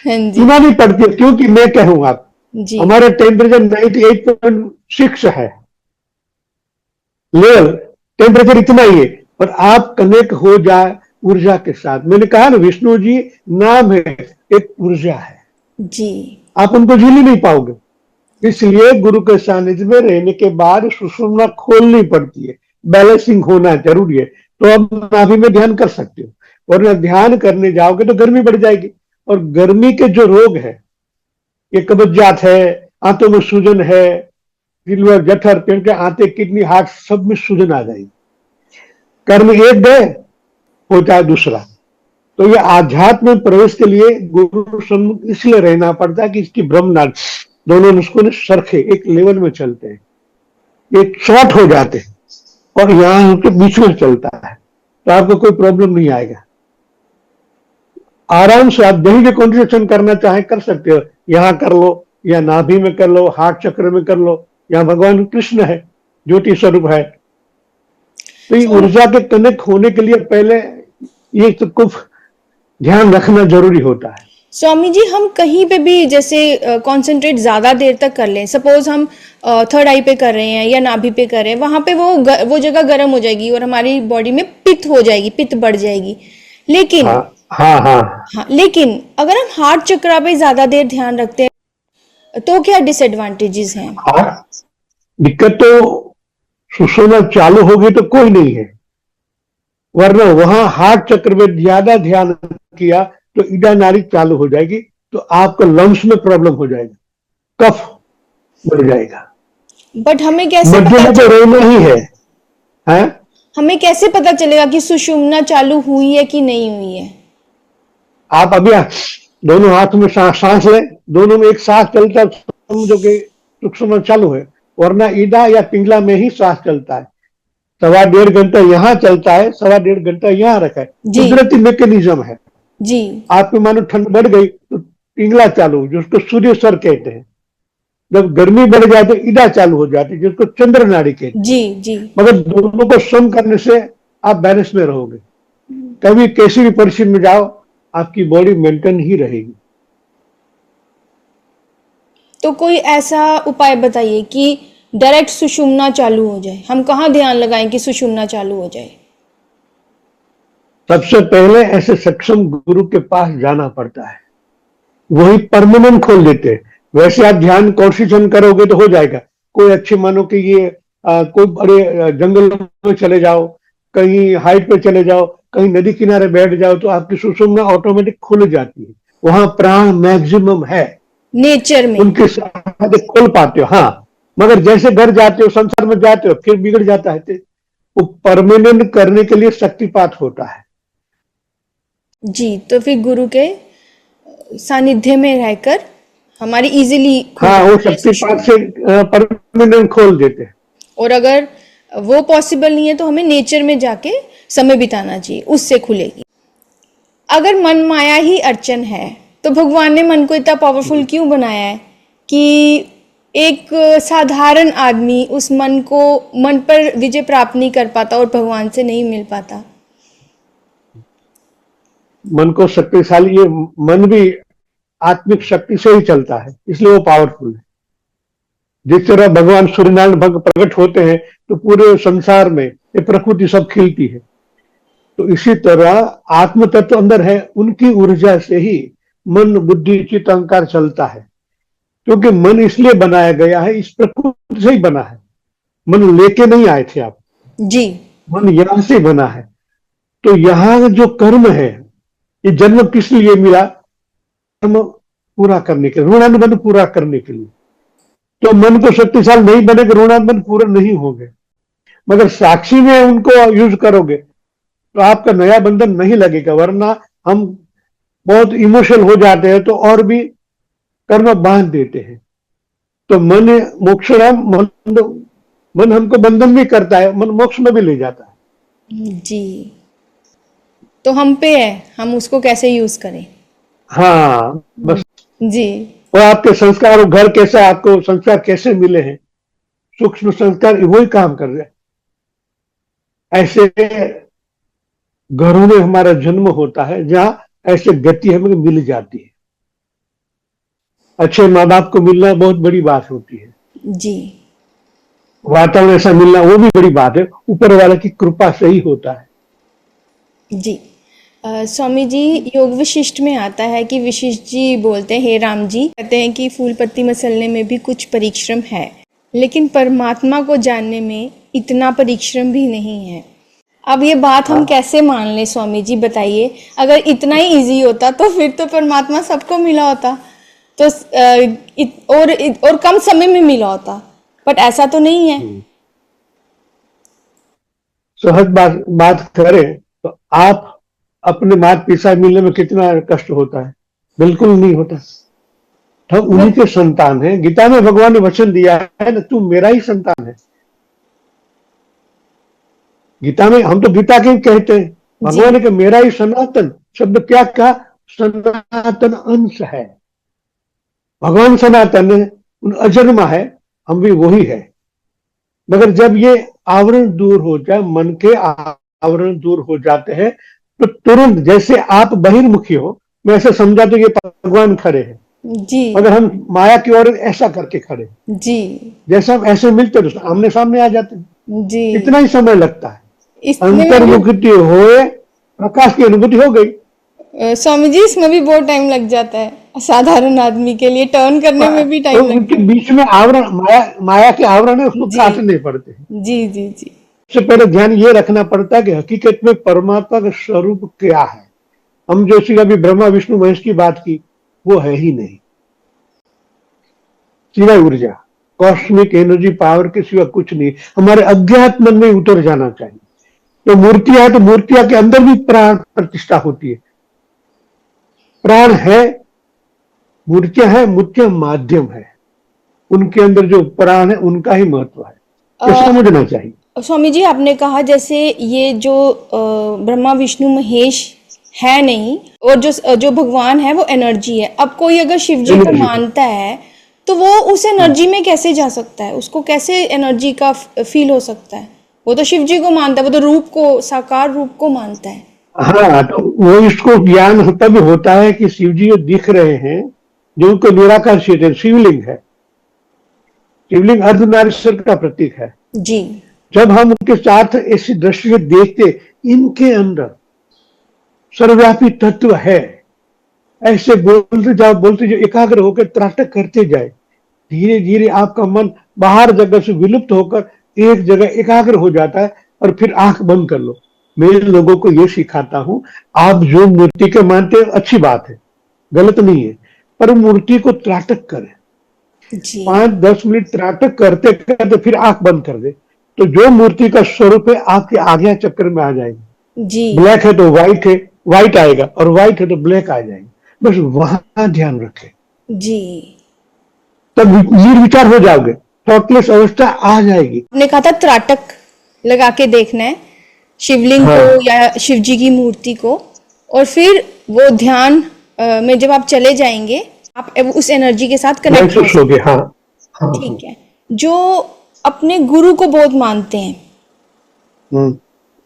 [SPEAKER 2] जी
[SPEAKER 1] सुना नहीं पड़ती है, क्योंकि मैं कहूंगा
[SPEAKER 2] जी
[SPEAKER 1] हमारा टेम्परेचर 98.6 है लेवल, टेम्परेचर इतना ही है। और आप कनेक्ट हो जाए ऊर्जा के साथ, मैंने कहा ना विष्णु जी नाम है, एक ऊर्जा है,
[SPEAKER 2] जी
[SPEAKER 1] आप उनको झील ही नहीं पाओगे। इसलिए गुरु के सानिध्य में रहने के बाद सुषुम्ना खोलनी पड़ती है, बैलेंसिंग होना जरूरी है, तो अब नाभि में ध्यान कर सकते हो। और ध्यान करने जाओगे तो गर्मी बढ़ जाएगी, और गर्मी के जो रोग है, ये कब्जियत है, आंतों में सूजन है, लिवर जठर पेट के आंतें किडनी हार्ट सब में सूजन आ जाएगी। कर्म एक गए, होता है दूसरा। तो ये आध्यात्म में प्रवेश के लिए गुरु सम्मुख इसलिए रहना पड़ता है कि इसकी ब्रह्मनाथ दोनों उसको सरखे एक लेवल में चलते हैं, एक शॉर्ट हो जाते हैं, और यहाँ उनके बीच में चलता है, तो आपको कोई प्रॉब्लम नहीं आएगा। आराम से आप जहीं भी कंसंट्रेशन करना चाहे कर सकते हो, यहाँ कर लो या नाभि में कर लो, हार्ट चक्र में कर लो, यहाँ भगवान कृष्ण है, ज्योति स्वरूप है। तो ये
[SPEAKER 2] स्वामी
[SPEAKER 1] ऊर्जा के कनेक्ट होने के लिए पहले ये सबको ध्यान रखना जरूरी होता है।
[SPEAKER 2] स्वामी जी, हम कहीं पे भी जैसे कंसंट्रेट ज़्यादा देर तक कर लें, सपोज हम थर्ड आई पे कर रहे हैं या नाभि पे कर रहे हैं, वहाँ पे वो जगह गर्म हो जाएगी और हमारी बॉडी में पित्त हो जाएगी, पित्त बढ़ जाएगी। लेकिन
[SPEAKER 1] हाँ, हाँ, हाँ।
[SPEAKER 2] हाँ, लेकिन अगर हम हार्ट चक्र पे ज़्यादा देर ध्यान रखते हैं, तो क्या डिसएडवांटेजेस हैं?
[SPEAKER 1] हाँ, दिक्कत तो सुषुम्ना चालू होगी तो कोई नहीं है, वरना वहां हार्ट चक्र में ज्यादा ध्यान किया तो ईडा नाड़ी चालू हो जाएगी, तो आपको लंग्स में प्रॉब्लम हो जाएगा, कफ बढ़ जाएगा।
[SPEAKER 2] बट हमें कैसे
[SPEAKER 1] मध्य
[SPEAKER 2] पता
[SPEAKER 1] में तो रहना ही है, हैं?
[SPEAKER 2] हमें कैसे पता चलेगा कि सुषुम्ना चालू हुई है कि नहीं हुई है?
[SPEAKER 1] आप अभी दोनों हाथ में सांस लें, दोनों में एक सांस चलता है, समझो कि सूक्ष्म चालू है, वरना ईदा या पिंगला में ही सांस चलता है। 1.5 घंटा यहाँ चलता है, 1.5 घंटा यहाँ रखा है,
[SPEAKER 2] जी
[SPEAKER 1] कुदरती मैकेनिज्म है।
[SPEAKER 2] जी
[SPEAKER 1] आपको मानो ठंड बढ़ गई तो पिंगला चालू, जिसको सूर्य सर कहते हैं। जब गर्मी बढ़ जाए तो ईदा चालू हो जाती है, जिसको चंद्र नाड़ी कहते हैं।
[SPEAKER 2] जी जी
[SPEAKER 1] मगर दोनों को सम करने से आप बैलेंस में रहोगे। कभी कैसी भी परिस्थिति में जाओ, आपकी बॉडी मेंटेन ही रहेगी।
[SPEAKER 2] तो कोई ऐसा उपाय बताइए कि डायरेक्ट सुषुम्ना चालू हो जाए, हम कहाँ ध्यान लगाएं कि सुषुम्ना चालू हो जाए?
[SPEAKER 1] सबसे पहले ऐसे सक्षम गुरु के पास जाना पड़ता है, वही परमानेंट खोल देते हैं। वैसे आप ध्यान कॉन्सेंट्रेशन करोगे तो हो जाएगा। कोई अच्छे मानो कि ये कोई बड़े जंगल में चले जाओ, कहीं हाइट पे चले जाओ, कहीं नदी किनारे बैठ जाओ, तो आपकी सुषुम्ना ऑटोमेटिक खुल जाती है। वहां प्राण मैक्सिमम है,
[SPEAKER 2] नेचर में।
[SPEAKER 1] उनके साथ खोल पाते हो। हाँ, मगर जैसे घर जाते हो, संसार में जाते हो, फिर बिगड़ जाता है। तो वो परमानेंट करने के लिए शक्तिपात होता है।
[SPEAKER 2] जी, तो फिर गुरु के सानिध्य में रहकर हमारी इजीली खुल
[SPEAKER 1] हाँ, वो
[SPEAKER 2] जाती है
[SPEAKER 1] शक्तिपात
[SPEAKER 2] सुषुम्ना।
[SPEAKER 1] से परमानेंट खोल देते हैं।
[SPEAKER 2] और अगर वो पॉसिबल नहीं है तो हमें नेचर में जाके समय बिताना चाहिए, उससे खुलेगी। अगर मन माया ही अड़चन है तो भगवान ने मन को इतना पावरफुल क्यों बनाया है कि एक साधारण आदमी उस मन पर विजय प्राप्त नहीं कर पाता और भगवान से नहीं मिल पाता?
[SPEAKER 1] मन को शक्तिशाली, ये मन भी आत्मिक शक्ति से ही चलता है, इसलिए वो पावरफुल है। जिस तरह भगवान सूर्यनारायण भगवान प्रकट होते हैं तो पूरे संसार में ये प्रकृति सब खिलती है, तो इसी तरह आत्म तत्व अंदर है, उनकी ऊर्जा से ही मन बुद्धि चित्त अहंकार चलता है। क्योंकि मन इसलिए बनाया गया है, इस प्रकृति से ही बना है। मन लेके नहीं आए थे आप,
[SPEAKER 2] जी
[SPEAKER 1] मन यहां से बना है। तो यहाँ जो कर्म है, ये जन्म किस लिए मिला? कर्म पूरा करने के लिए, ऋणानुबंध पूरा करने के लिए। तो मन को शक्तिशाली नहीं बनेगा, ऋणानुबंध पूरा नहीं होंगे। मगर साक्षी में उनको यूज करोगे तो आपका नया बंधन नहीं लगेगा। वरना हम बहुत इमोशनल हो जाते हैं तो और भी कर्म बांध देते हैं। तो मन मोक्षराम, मन हमको बंधन भी करता है, मन मोक्ष में भी ले जाता है।
[SPEAKER 2] जी, तो हम पे है, हम उसको कैसे यूज करें।
[SPEAKER 1] हाँ, बस
[SPEAKER 2] जी
[SPEAKER 1] वो आपके संस्कार, और घर कैसा, आपको संस्कार कैसे मिले हैं, सूक्ष्म संस्कार वही काम कर रहे हैं। ऐसे घरों में हमारा जन्म होता है जहां ऐसे गति हमें मिल जाती है। अच्छे माँ बाप को मिलना बहुत बड़ी बात होती है।
[SPEAKER 2] जी
[SPEAKER 1] वातावरण ऐसा मिलना वो भी बड़ी बात है, ऊपर वाले की कृपा से ही होता है।
[SPEAKER 2] जी स्वामी जी, योग विशिष्ट में आता है कि विशिष्ट जी बोलते हैं, हे राम जी कहते हैं कि फूल पत्ती मसलने में भी कुछ परिश्रम है, लेकिन परमात्मा को जानने में इतना परिश्रम भी नहीं है। अब ये बात हम कैसे मान लें स्वामी जी, बताइए। अगर इतना ही इजी होता तो फिर तो परमात्मा सबको मिला होता, तो और कम समय में मिला होता, बट ऐसा तो नहीं है।
[SPEAKER 1] सहज बात करें तो आप अपने माता पिता मिलने में कितना कष्ट होता है? बिल्कुल नहीं होता। हम उन्हीं के संतान हैं। गीता में भगवान ने वचन दिया है ना, तू मेरा ही संतान है। गीता में हम तो गीता के ही कहते हैं, भगवान ने कहा मेरा ही सनातन शब्द क्या कहा? सनातन अंश है। भगवान सनातन है, अजन्मा है, हम भी वही है। मगर जब ये आवरण दूर हो जाए, मन के आवरण दूर हो जाते हैं, तो तुरंत जैसे आप बहिर्मुखी हो, मैं ऐसे समझा तो ये भगवान खड़े हैं,
[SPEAKER 2] जी
[SPEAKER 1] मगर हम माया की ओर ऐसा करके खड़े,
[SPEAKER 2] जी
[SPEAKER 1] जैसे हम ऐसे मिलते तो आमने सामने आ जाते हैं।
[SPEAKER 2] जी
[SPEAKER 1] इतना ही समय लगता है,
[SPEAKER 2] इसमें भी
[SPEAKER 1] अंतर्मुखी होए प्रकाश की अनुभूति हो गई।
[SPEAKER 2] स्वामी जी, इसमें भी बहुत टाइम लग जाता है, साधारण आदमी के लिए टर्न करने में भी
[SPEAKER 1] तो
[SPEAKER 2] टाइम
[SPEAKER 1] उनके
[SPEAKER 2] लगता
[SPEAKER 1] बीच में आवरण, माया के आवरण है, उसको
[SPEAKER 2] जी।
[SPEAKER 1] काटने पड़ते हैं।
[SPEAKER 2] है। जी जी जी
[SPEAKER 1] सबसे पहले ध्यान ये रखना पड़ता है कि हकीकत में परमात्मा का स्वरूप क्या है। हम जो सी अभी ब्रह्मा विष्णु महेश की बात की, वो है ही नहीं। सिवाय ऊर्जा, कॉस्मिक एनर्जी पावर के सिवा कुछ नहीं। हमारे अज्ञात मन में उतर जाना चाहिए। तो मूर्तियां है, तो मूर्तियां के अंदर भी प्राण प्रतिष्ठा होती है। प्राण है, मूर्तियां है, मूर्तियां माध्यम है, उनके अंदर जो प्राण है उनका ही महत्व है, ये
[SPEAKER 2] अ,
[SPEAKER 1] समझना चाहिए।
[SPEAKER 2] स्वामी जी आपने कहा जैसे ये जो ब्रह्मा विष्णु महेश है नहीं, और जो भगवान है वो एनर्जी है। अब कोई अगर शिव जी को
[SPEAKER 1] एनर्जी है।
[SPEAKER 2] मानता है तो वो उस एनर्जी में कैसे जा सकता है, उसको कैसे एनर्जी का फील हो सकता है? वो तो शिव जी को मानता है, वो तो रूप को, साकार रूप को मानता है।
[SPEAKER 1] हाँ, तो वो इसको ज्ञान तब होता है कि शिव जी जो दिख रहे हैं, जो उनको निराकार शिवलिंग है, शिवलिंग अर्धनारीश्वर का प्रतीक है।
[SPEAKER 2] जी
[SPEAKER 1] जब हम उनके साथ ऐसी दृष्टि से देखते, इनके अंदर सर्वव्यापी तत्व है, ऐसे बोलते जाओ, एकाग्र होकर त्राटक करते जाए, धीरे धीरे आपका मन बाहर जगह से विलुप्त होकर एक जगह एकाग्र हो जाता है, और फिर आंख बंद कर लो। मैं लोगों को ये सिखाता हूं, आप जो मूर्ति के मानते हैं अच्छी बात है, गलत नहीं है, पर मूर्ति को त्राटक करें,
[SPEAKER 2] जी
[SPEAKER 1] 5-10 मिनट त्राटक करते करते फिर आंख बंद कर दे, तो जो मूर्ति का स्वरूप है आपके आज्ञा चक्र में आ जाएगी।
[SPEAKER 2] जी
[SPEAKER 1] ब्लैक है तो व्हाइट है, व्हाइट आएगा, और व्हाइट है तो ब्लैक आ जाएगी, बस वहां ध्यान रखें,
[SPEAKER 2] जी।
[SPEAKER 1] तब निर्विचार हो जाओगे, थॉटलेस अवस्था आ जाएगी।
[SPEAKER 2] आपने कहा था त्राटक लगा के देखना है शिवलिंग को
[SPEAKER 1] हाँ,
[SPEAKER 2] या शिव जी की मूर्ति को, और फिर वो ध्यान में जब आप चले जाएंगे आप उस एनर्जी के साथ कनेक्ट हो
[SPEAKER 1] महसूस हो
[SPEAKER 2] सकते
[SPEAKER 1] गया। हाँ, हाँ,
[SPEAKER 2] हैं।
[SPEAKER 1] हाँ।
[SPEAKER 2] ठीक है। जो अपने गुरु को बहुत मानते हैं
[SPEAKER 1] हम्म।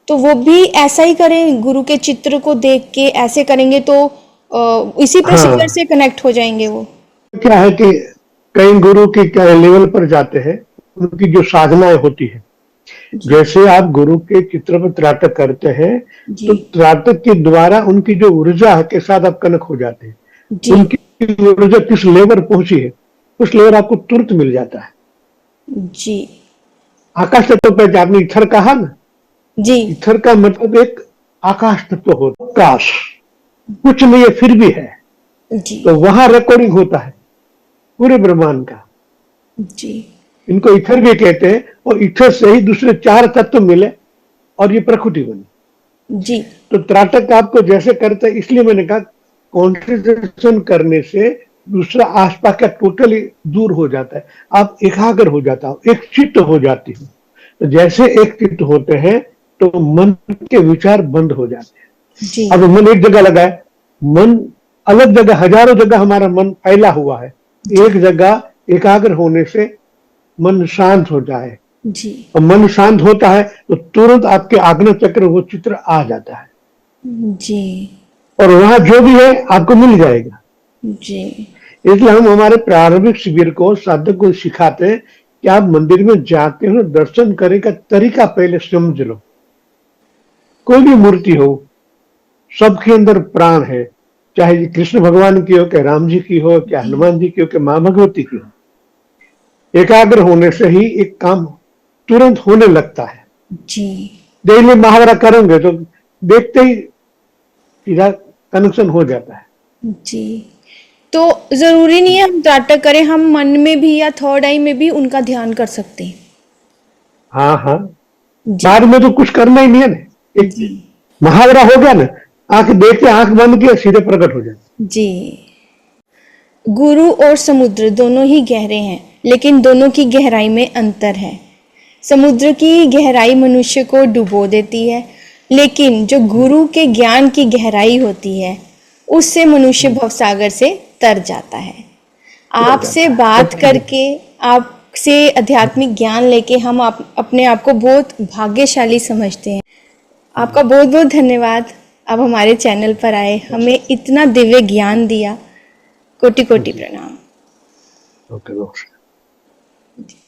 [SPEAKER 2] तो वो भी ऐसा ही करें, गुरु के चित्र को देख के ऐसे करेंगे तो इसी प्रोसीजर
[SPEAKER 1] हाँ,
[SPEAKER 2] से कनेक्ट हो जाएंगे वो।
[SPEAKER 1] क्या है कि कई गुरु की क्या लेवल पर जाते हैं, उनकी जो साधनाएं होती है,
[SPEAKER 2] जी
[SPEAKER 1] जैसे आप गुरु के चित्र पर त्राटक करते हैं,
[SPEAKER 2] जी
[SPEAKER 1] तो त्राटक के द्वारा उनकी जो ऊर्जा के साथ आप कनेक्ट हो जाते हैं,
[SPEAKER 2] जी
[SPEAKER 1] उनकी ऊर्जा किस लेवल पर पहुंची है, उस लेवल आपको तुरंत मिल जाता है।
[SPEAKER 2] जी
[SPEAKER 1] आकाश तत्व पे आपने इथर कहा ना,
[SPEAKER 2] जी
[SPEAKER 1] इथर का मतलब एक आकाश तत्व होता है, आकाश कुछ नहीं है फिर भी है,
[SPEAKER 2] जी
[SPEAKER 1] तो वहां रिकॉर्डिंग होता है पूरे ब्रह्मांड का।
[SPEAKER 2] जी
[SPEAKER 1] इनको इथर भी कहते हैं, और इथर से ही दूसरे 4 तत्व मिले और ये प्रकृति बनी।
[SPEAKER 2] जी
[SPEAKER 1] तो त्राटक आपको जैसे करते हैं, इसलिए मैंने कहा कॉन्सेंट्रेशन करने से दूसरा आसपास का टोटली दूर हो जाता है, आप एकाग्र हो जाता हो, एक चित्त हो जाती हो। तो जैसे एक चित्त होते हैं तो मन के विचार बंद हो जाते हैं।
[SPEAKER 2] जी
[SPEAKER 1] अब मन एक जगह लगा है, मन अलग जगह, हजारों जगह हमारा मन फैला हुआ है,
[SPEAKER 2] जी
[SPEAKER 1] एक जगह एकाग्र होने से मन शांत हो जाए,
[SPEAKER 2] जी
[SPEAKER 1] और मन शांत होता है तो तुरंत आपके आज्ञा चक्र वो चित्र आ जाता है,
[SPEAKER 2] जी
[SPEAKER 1] और वहां जो भी है आपको मिल जाएगा।
[SPEAKER 2] जी
[SPEAKER 1] इसलिए हम हमारे प्रारंभिक शिविर को साधक को सिखाते हैं कि आप मंदिर में जाते हो, दर्शन करने का तरीका पहले समझ लो। कोई भी मूर्ति हो, सबके अंदर प्राण है, चाहे ये कृष्ण भगवान की हो, क्या राम जी की हो, क्या
[SPEAKER 2] जी
[SPEAKER 1] हनुमान जी की हो, क्या माँ भगवती की हो, एकाग्र होने से ही एक काम तुरंत होने लगता है।
[SPEAKER 2] जी
[SPEAKER 1] डेली महावरा करेंगे तो देखते ही सीधा कनेक्शन हो जाता है।
[SPEAKER 2] जी। तो जरूरी नहीं है हम त्राटक करें, हम मन में भी या थर्ड आई में भी उनका ध्यान कर सकते हैं।
[SPEAKER 1] हाँ, हाँ,
[SPEAKER 2] जी
[SPEAKER 1] बाद में तो कुछ करना ही नहीं है ना, एक
[SPEAKER 2] जी
[SPEAKER 1] महावरा हो गया ना, आंख देख के आंख बंद किया सीधे प्रकट हो जाए।
[SPEAKER 2] जी। गुरु और समुद्र दोनों ही गहरे हैं, लेकिन दोनों की गहराई में अंतर है। समुद्र की गहराई मनुष्य को डुबो देती है, लेकिन जो गुरु के ज्ञान की गहराई होती है उससे मनुष्य भवसागर से तर जाता है।
[SPEAKER 1] हो
[SPEAKER 2] आपसे
[SPEAKER 1] जाता है
[SPEAKER 2] बात
[SPEAKER 1] सत्य में।
[SPEAKER 2] करके, आपसे आध्यात्मिक ज्ञान लेके हम अपने आप को बहुत भाग्यशाली समझते हैं। आपका बहुत बहुत धन्यवाद। आप हमारे चैनल पर आए, हमें इतना दिव्य ज्ञान दिया। कोटि कोटि प्रणाम।
[SPEAKER 1] ओके, नमस्कार।